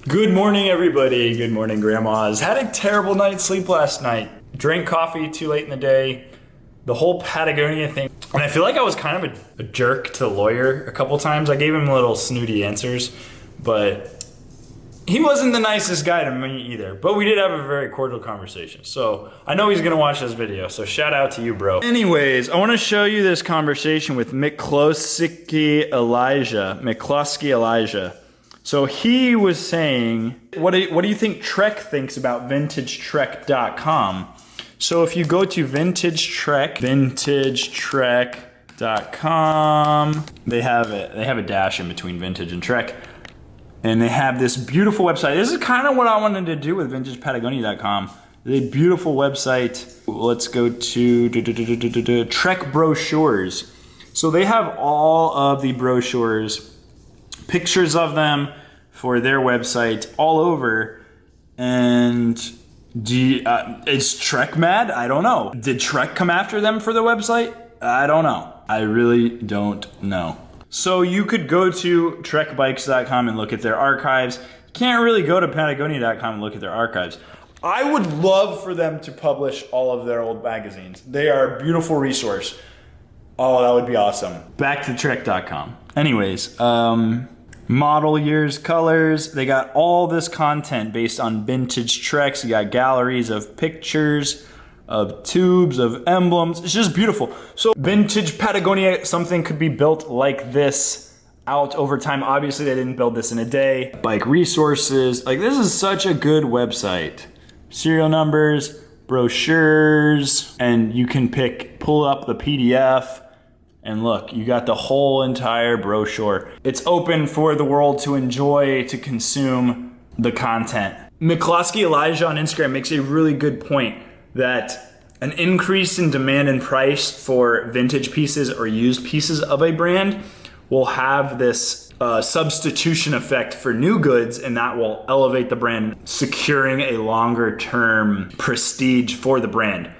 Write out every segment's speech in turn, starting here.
Good morning, everybody. Good morning, grandmas. Had a terrible night's sleep last night. Drank coffee too late in the day. The whole Patagonia thing. And I feel like I was kind of a jerk to the lawyer a couple times. I gave him little snooty answers, but he wasn't the nicest guy to me either. But we did have a very cordial conversation. So I know he's gonna watch this video, so shout out to you, bro. Anyways, I wanna show you this conversation with McCloskey Elijah. So he was saying, what do you think Trek thinks about vintagetrek.com? So if you go to vintagetrek.com, they have a dash in between vintage and trek. And they have this beautiful website. This is kind of what I wanted to do with vintagepatagonia.com. It's a beautiful website. Let's go to Trek brochures. So they have all of the brochures, pictures of them for their website all over. And is Trek mad? I don't know. Did Trek come after them for the website? I don't know. I really don't know. So you could go to trekbikes.com and look at their archives. You can't really go to patagonia.com and look at their archives. I would love for them to publish all of their old magazines. They are a beautiful resource. Oh, that would be awesome. Back to trek.com. Anyways, model years, colors. They got all this content based on vintage Treks. You got galleries of pictures, of tubes, of emblems. It's just beautiful. So vintage Patagonia, something could be built like this out over time. Obviously they didn't build this in a day. Bike resources, like this is such a good website. Serial numbers, brochures, and you can pull up the PDF and look, you got the whole entire brochure. It's open for the world to enjoy, to consume the content. McCloskey Elijah on Instagram makes a really good point that an increase in demand and price for vintage pieces or used pieces of a brand will have this substitution effect for new goods, and that will elevate the brand, securing a longer term prestige for the brand.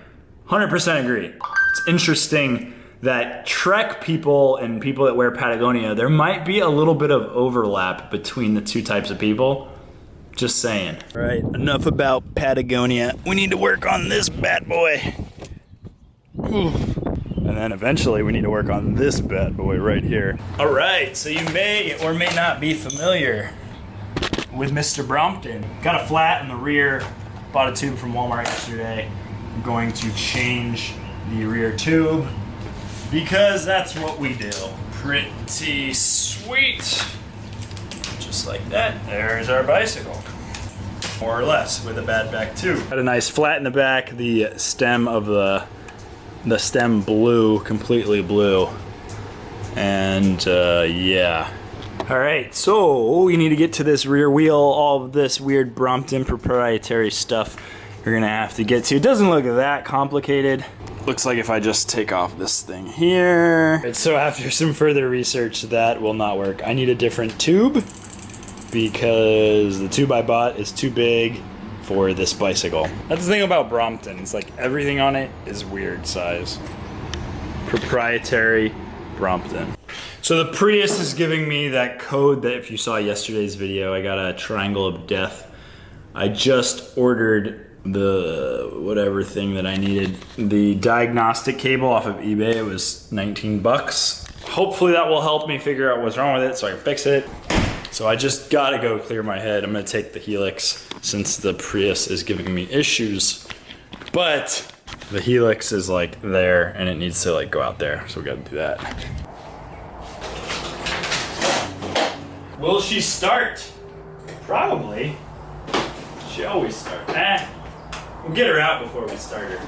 100% agree. It's interesting that Trek people and people that wear Patagonia, there might be a little bit of overlap between the two types of people. Just saying. All right, enough about Patagonia. We need to work on this bad boy. Oof. And then eventually we need to work on this bad boy right here. All right, so you may or may not be familiar with Mr. Brompton. Got a flat in the rear, bought a tube from Walmart yesterday. I'm going to change the rear tube because that's what we do. Pretty sweet. Just like that, there's our bicycle. More or less, with a bad back too. Got a nice flat in the back, the stem of the stem blue, completely blue. And yeah. All right, so we need to get to this rear wheel, all of this weird Brompton proprietary stuff we're gonna have to get to. It doesn't look that complicated. Looks like if I just take off this thing here. Right, so after some further research, that will not work. I need a different tube because the tube I bought is too big for this bicycle. That's the thing about Brompton. It's like everything on it is weird size. Proprietary Brompton. So the Prius is giving me that code that if you saw yesterday's video, I got a triangle of death. I just ordered the whatever thing that I needed. The diagnostic cable off of eBay, it was 19 bucks. Hopefully that will help me figure out what's wrong with it so I can fix it. So I just gotta go clear my head. I'm gonna take the Helix since the Prius is giving me issues. But the Helix is like there and it needs to like go out there. So we gotta do that. Will she start? Probably. She always starts. We'll get her out before we start her.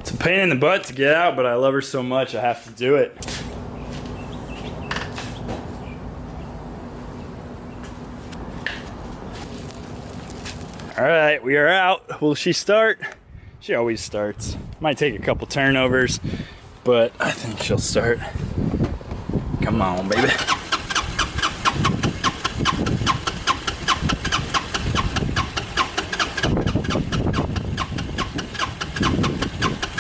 It's a pain in the butt to get out, but I love her so much I have to do it. All right, we are out. Will she start? She always starts. Might take a couple turnovers, but I think she'll start. Come on, baby.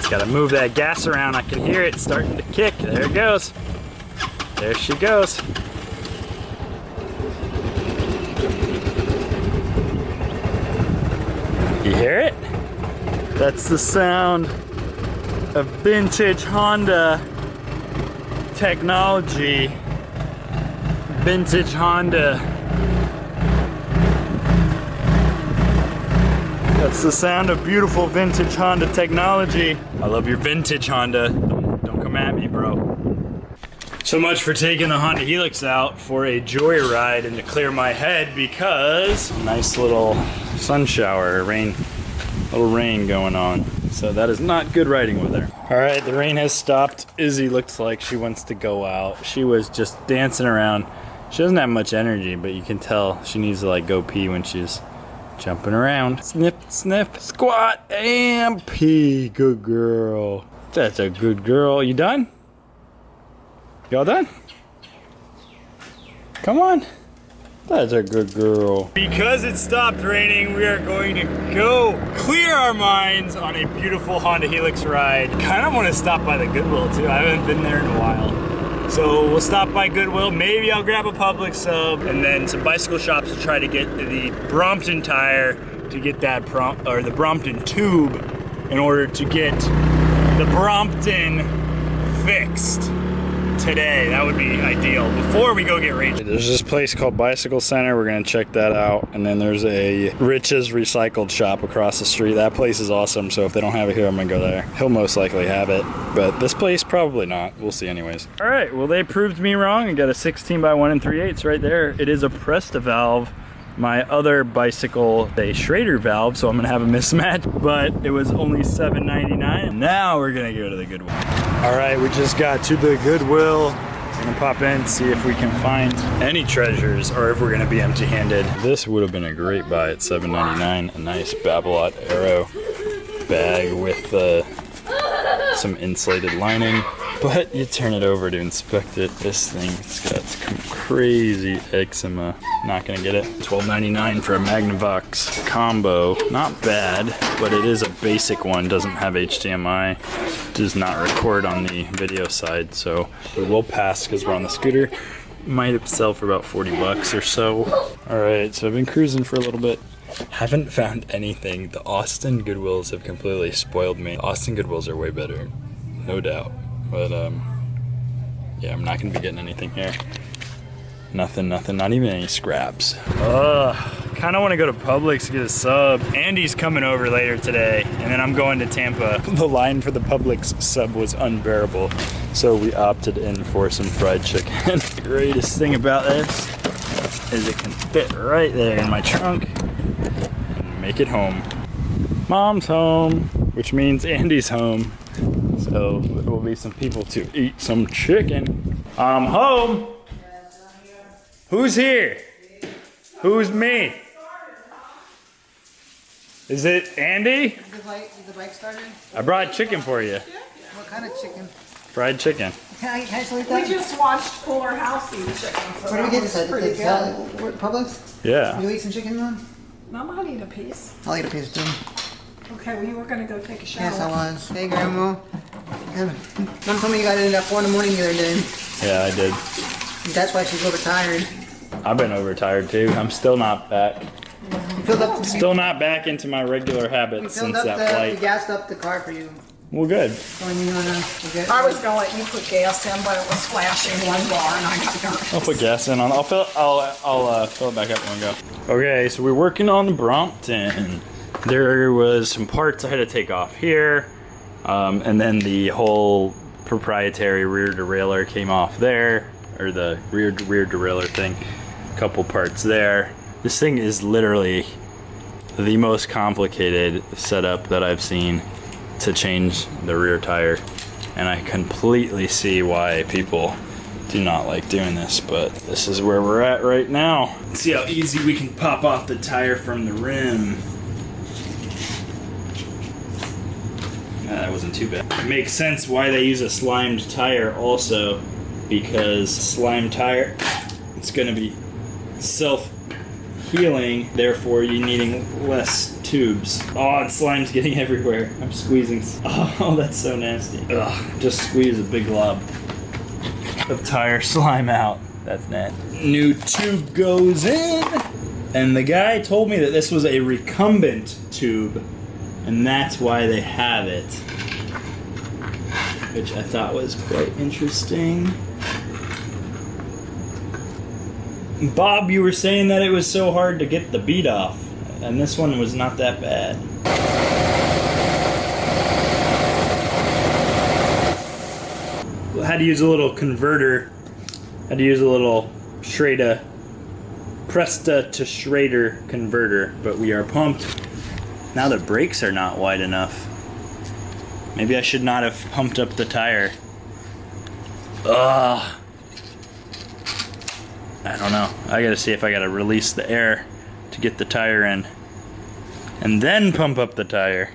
Gotta move that gas around. I can hear it starting to kick. There it goes. There she goes. You hear it? That's the sound of vintage Honda technology. Vintage Honda. That's the sound of beautiful vintage Honda technology. I love your vintage Honda. Don't come at me, bro. So much for taking the Honda Helix out for a joyride and to clear my head because nice little sun shower, little rain going on. So that is not good riding with her. All right, the rain has stopped. Izzy looks like she wants to go out. She was just dancing around. She doesn't have much energy, but you can tell she needs to like go pee when she's jumping around. Snip, snip, squat, and pee. Good girl. That's a good girl. You done? Y'all done? Come on. That's a good girl. Because it stopped raining, we are going to go clear our minds on a beautiful Honda Helix ride. Kind of want to stop by the Goodwill too. I haven't been there in a while. So we'll stop by Goodwill. Maybe I'll grab a Publix sub and then some bicycle shops to try to get the Brompton tire to get that the Brompton tube in order to get the Brompton fixed today. That would be ideal before we go get ranged. There's this place called Bicycle Center. We're gonna check that out. And then there's a Rich's Recycled shop across the street. That place is awesome. So if they don't have it here, I'm gonna go there. He'll most likely have it, but this place probably not. We'll see anyways. All right, well, they proved me wrong. I got a 16 by 1 3/8 right there. It is a Presta valve. My other bicycle, a Schrader valve, so I'm gonna have a mismatch, but it was only $7.99. Now we're gonna go to the Goodwill. All right, we just got to the Goodwill. We're gonna pop in, see if we can find any treasures or if we're gonna be empty-handed. This would have been a great buy at $7.99. A nice Babolat Aero bag with some insulated lining. But you turn it over to inspect it. This thing's got some crazy eczema. Not gonna get it. $12.99 for a Magnavox combo. Not bad, but it is a basic one. Doesn't have HDMI. Does not record on the video side, so we will pass because we're on the scooter. Might sell for about 40 bucks or so. All right, so I've been cruising for a little bit. Haven't found anything. The Austin Goodwills have completely spoiled me. Austin Goodwills are way better, no doubt. But yeah, I'm not gonna be getting anything here. Nothing, not even any scraps. Kinda wanna go to Publix to get a sub. Andy's coming over later today, and then I'm going to Tampa. The line for the Publix sub was unbearable, so we opted in for some fried chicken. The greatest thing about this is it can fit right there in my trunk and make it home. Mom's home, which means Andy's home. So there will be some people to eat some chicken. I'm home. Who's here? Who's me? Is it Andy? Is the bike started? I brought chicken for you. What kind of chicken? Fried chicken. Can I actually We just watched Fuller House eat chicken. So Where do we get this at? pretty good. Publix? Yeah. You eat some chicken, Mom? Mom, I'll eat a piece. I'll eat a piece too. Okay, well, you were gonna go take a shower. Yes, I was. Hey, Grandma. Mom told me you got in at 4 in the morning the other day. Yeah, I did. That's why she's overtired. I've been overtired too. I'm still not back. You filled up. Still not back into my regular We habits filled since up that we flight. gassed up the car for you. Well, good. So when you wanna get. I was gonna let you put gas in, but it was flashing one bar, and I got nervous. I'll put gas in on. I'll fill it back up when we go. Okay, so we're working on the Brompton. There was some parts I had to take off here, and then the whole proprietary rear derailleur came off there, or the rear derailleur thing. A couple parts there. This thing is literally the most complicated setup that I've seen to change the rear tire, and I completely see why people do not like doing this, but this is where we're at right now. Let's see how easy we can pop off the tire from the rim. That wasn't too bad. It makes sense why they use a slimed tire also, because slime tire, it's gonna be self-healing, therefore you're needing less tubes. Oh, and slime's getting everywhere. I'm squeezing. Oh, that's so nasty. Ugh, just squeeze a big glob. the tire slime out. That's net. New tube goes in. And the guy told me that this was a recumbent tube. And that's why they have it. Which I thought was quite interesting. Bob, you were saying that it was so hard to get the bead off. And this one was not that bad. Had to use a little converter. Had to use a little Schrader, Presta to Schrader converter. But we are pumped. Now the brakes are not wide enough. Maybe I should not have pumped up the tire. Ugh. I don't know. I gotta see if I gotta release the air to get the tire in. And then pump up the tire.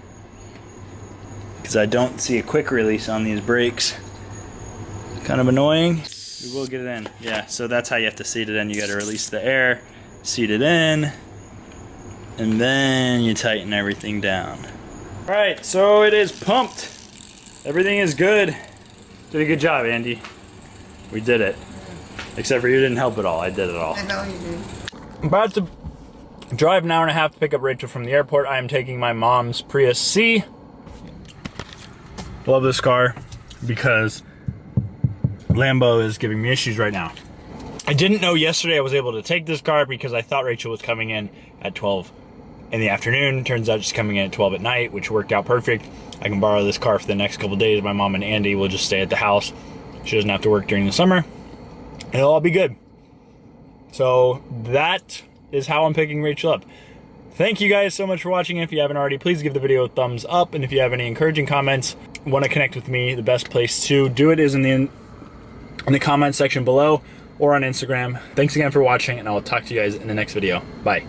Because I don't see a quick release on these brakes. Kind of annoying. We will get it in. Yeah, so that's how you have to seat it in. You gotta release the air, seat it in, and then you tighten everything down. Alright, so it is pumped. Everything is good. Did a good job, Andy. We did it. Except for you didn't help at all. I did it all. I know you did. I'm about to drive an hour and a half to pick up Rachel from the airport. I am taking my mom's Prius C. Love this car because Lambo is giving me issues right now. I didn't know yesterday I was able to take this car because I thought Rachel was coming in at 12 in the afternoon. Turns out she's coming in at 12 at night, which worked out perfect. I can borrow this car for the next couple days. My mom and Andy will just stay at the house. She doesn't have to work during the summer. It'll all be good. So that is how I'm picking Rachel up. Thank you guys so much for watching. If you haven't already, please give the video a thumbs up. And if you have any encouraging comments, want to connect with me, the best place to do it is in the comment section below or on Instagram. Thanks again for watching, and I'll talk to you guys in the next video. Bye.